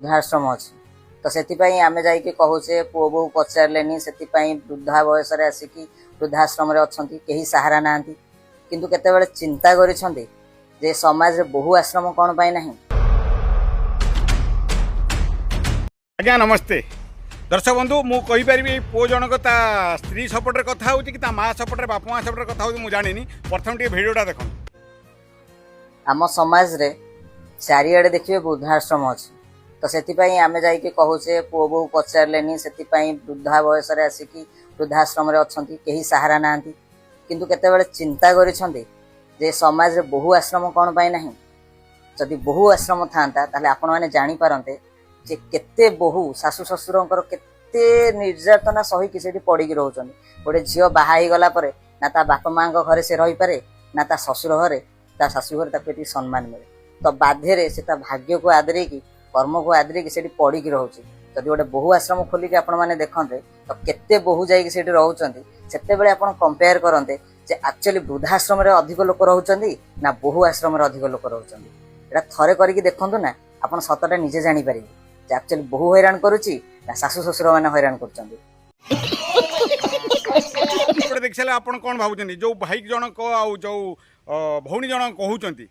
वृद्धाश्रम अच्छी तो से आम जा कहे पुओ बो पचारे से वृद्धा बयस आसिक वृद्धाश्रम अच्छा कहीं सहारा ना किंतु केते चिंता कर समाज रे बहु आश्रम कौन पाई नहीं। आज्ञा नमस्ते दर्शक बंधु मु कहीपरि पुओ जनक ता स्त्री सपोर्ट कथा हो कि माँ सपोर्ट बापा माँ सपोर्ट कथा हो जानी प्रथम टे भिडियोटा देख आम समाज रे चारिआडे देखिए वृद्धाश्रम अच्छी तो से आम जा कहे पुओ बो पचारे से वृद्धा बयस आसिक वृद्धाश्रम अच्छा कहीं सहारा ना किंतु केते चिंता कर समाज रे बहु आश्रम कौन पाई नहीं। जदि बहु आश्रम था आपण मैंने जापारते जे केते बहु शाशु शशुर केते निर्यातना सही से पड़ी रोचे गोटे झील बाहा गला ना ता बापा माँ घरे से रही पारे ना ता शशुर घरे ता शाशु घरे सम्मान मिले तो बाध्य से भाग्य को आदरे की कर्म को आदरे की पड़ी रोचे। जदि गोटे बहु आश्रम खोलिक आपण मैंने देखते तो केते बहु जाइए रोचे से आप कंपेयर करते जे एक्चुअली वृद्धाश्रम रे अधिक लोक रोचंदी ना बहु आश्रम रे अधिक लोक रोचंदी एटा थरे करके देखंतु ना आपण सतटा निजे जानि पारिबे जे एक्चुअली बहु हैरान करूची ना सासु ससुर माने हैरान करचंदी। देख सारे आपण कोन भाबुचंदी जो भाई जनक आ जो भौणी जनक कहउचंती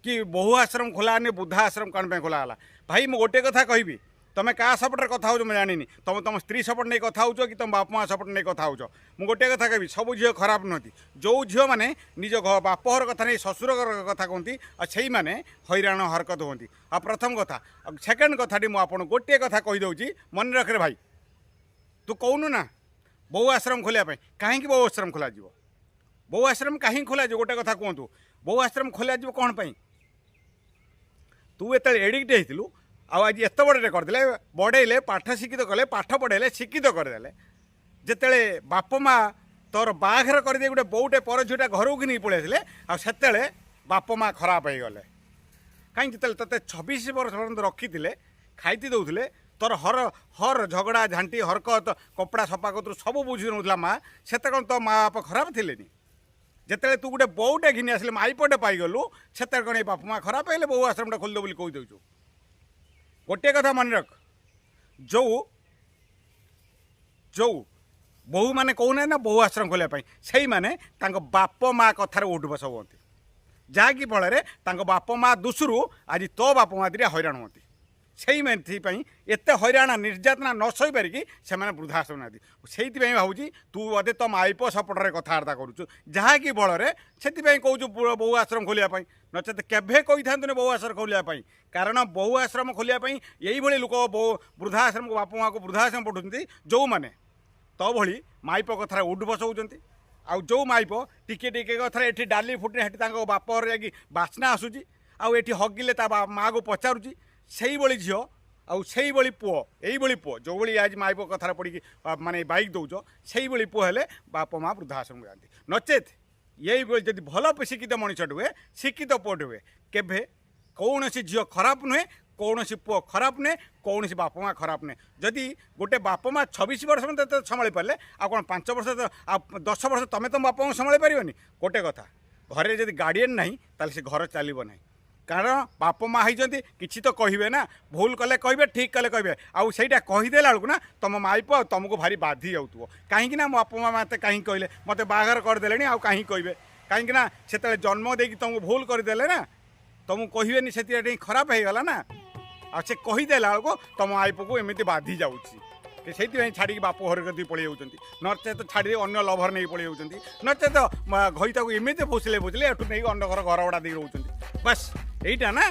कि बहु आश्रम खोला ने वृद्धा आश्रम कौन पे खोला भाई मु गोटे कथा कहबी तुम क्या सपोर्ट कथा हो जानी तुम तुम स्त्री सपोर्ट नहीं कथा हो कि तुम बाप माँ सपोर्ट नहीं कथा हो मुझे गोटे कथा कह सब झील खराब नुहति जो झील मैंने निज बापघर कथा नहीं ससुर कथा कहती से मैंने हैरान हरकत होती आ प्रथम कथा सेकेंड कथा मुझे गोटे कथा कहीदे मन रख रे भाई तू कहूनु ना बहु आश्रम खोलिया कहीं बहु आश्रम खोल बहु आश्रम कहीं खोल गोटे कथा कहतु बहु आश्रम खोल कौन पाई तू एत एडिक्ट होइतिलु आज एत बड़े करदे बढ़ेले पाठ शिक्षित कले पाठ पढ़ेले शिक्षित करदे जिते बाप माँ तोर बाघर करदे गोटे बोटे पर झीटा घर को नहीं पलि आसे बाप माँ खराब हो गले कहीं जिते ते 26 वर्ष पर्यटन रखी खाई दौले तोर हर हर झगड़ा झांटी हरकत कपड़ा सफा कर सब बुझी नौला माँ से कौन तो माँ बाप खराब थे जिते तू गोटे बोटे घिनी आसले माईपटे पाईगलु से कौन बाप माँ खराब है बहु आश्रमटा खोलदे बोली कहीदे गोटे कथा मन रख जो जो बहु माने कहूना ना बहु आश्रम खोलिया से माने बाप माँ कथार उठ बस हुए जहाँकि फल बाप माँ दुष्रु आज तो बाप माँ दिया हैरान होती से एत हैरान निर्यातना न सही पारिकी से वृद्धाश्रम ना से भावुँ तू बोधे तो माइप सपोर्टर कथबार्ता करुचु जहाँकि फल से कहूँ बहु आश्रम खोलिया नचेत केभे कही था बहु आश्रम खोलिया कारण बहु आश्रम खोलिया यही लोक वृद्धाश्रम को बाप माँ को वृद्धाश्रम पठाते जो मैंने तो भली माइप कथार उड बसौंट आउ जो माइप टिके टिके कथार ये डाली फुटने हेटी बाप घर जा बास्ना आसूँ आठ हगिले माँ को पचारुची से झील आउ से पुओ यही पुओ जो भाई आज माइप कथार पड़ी माने बाइक दौच से पुओ हेले बाप माँ वृद्धाश्रम जाती नचेत यही जब भल शिक्षित मनुष्य हुए शिक्षित पुओटे हुए केभे कौन सी झील खराब नुहे कौन सी पुओ खराब नुहे कौन सी बाप माँ खराब नुहे जदि गोटे बाप माँ 26 वर्ष में संभाली पारे आ कौन 5 वर्ष 10 वर्ष तुम तुम बाप माँ संभाली पारनी गोटे कथा घरे जब गार्डियन ना ताले से घर चलो ना कारण बाप माँ होती किसी तो कहे ना भूल कले कहे ठीक कले कहे आउ सहीटा कहीदेला बेलू ना तुम माइप तुमको भारी बाधि जाऊे कहीं मो बाप माँ मत कहीं कहले मत बाहर करदे आउ कहीं कहे कहीं से जन्म देकी तुमको भूल करदे ना तुमको कहबेनि से खराब हो गला ना आ से कहीदेला बेलू तुम माइप को एमती बाधि जाऊँगी से छाड़ी बाप घर कदी पलि जाऊँच नचेत छाड़ी अन्न लभर नहीं पलि जाऊँच नचेत घईता को एमती फुसले फुसले एठू नहीं अन्न घर घर गुड़ा दे रोच बस यहीटा ना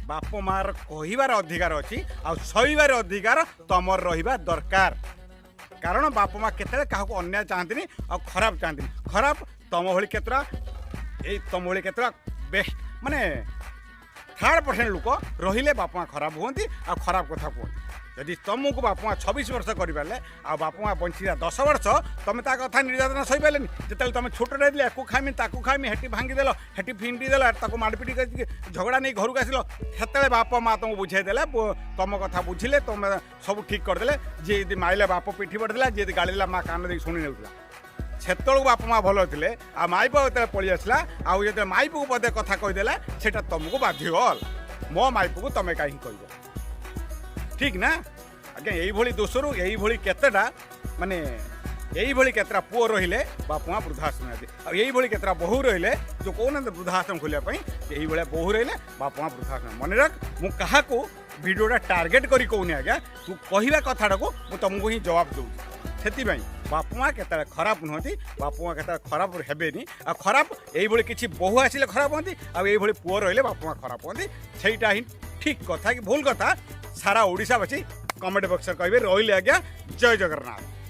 बाप मार कहिबार अधिकार अच्छी आ सहीबार अधिकार तुमर रहिबा दरकार कारण बाप माँ केते क्या अन्याय चाहती आ खराब चाहती खराब तुम भली केतरा तुम भली केतरा बेस्ट माने 3% लोक रहिले बाप माँ खराब होती आ खराब कथा कहती जदि तुमको बाप माँ 26 वर्ष करें आ बाप माँ बंचिया 10 वर्ष तुम ता कथा निर्यातना सही पारे जिते तुम छोट रही को खामी ताकू खामी हेटी भांगीदेल हेटी फिंडीदेल ताको मारपिट कर झगड़ा नहीं घर को आसिल से बाप माँ तुमको बुझेदेले तुम कथा बुझिले तुम सब ठीक करदे जी यदि माइले बाप पिठी पड़ेला जी गाड़ी माँ कान दे शुणी नेउला से बाप माँ भल थे आ माइप जो पलि आसला आउ जो माइप को पदे कथा कहीदेला से तुमको बाध्यगल मो माइप को तुम कहीं कह ठीक ना आज्ञा यही दोषरू यही केतेटा माने यही केतरा पुओ रहिले बाप माँ वृद्धाश्रम यही केतरा बहु रहिले जो कहना वृद्धाश्रम खोलिया यही बहु रहिले बाप माँ वृद्धाश्रम मन रख मु क्या भिडियोटा टार्गेट करी कहूनी आज्ञा तू कहवा कथाटा को तुमको ही जवाब दूँ से बाप माँ के खराब नुहति बाप माँ के खराब हेनी आ खराब यही किसी बहु आसिले खराब होती आई पुओ रहिले बाप माँ खराब होती सहीटा ही ठीक कथा कि भूल कथा सारा ओडिशावासी कमेंट बक्स कहे रही आज्ञा जय जगन्नाथ।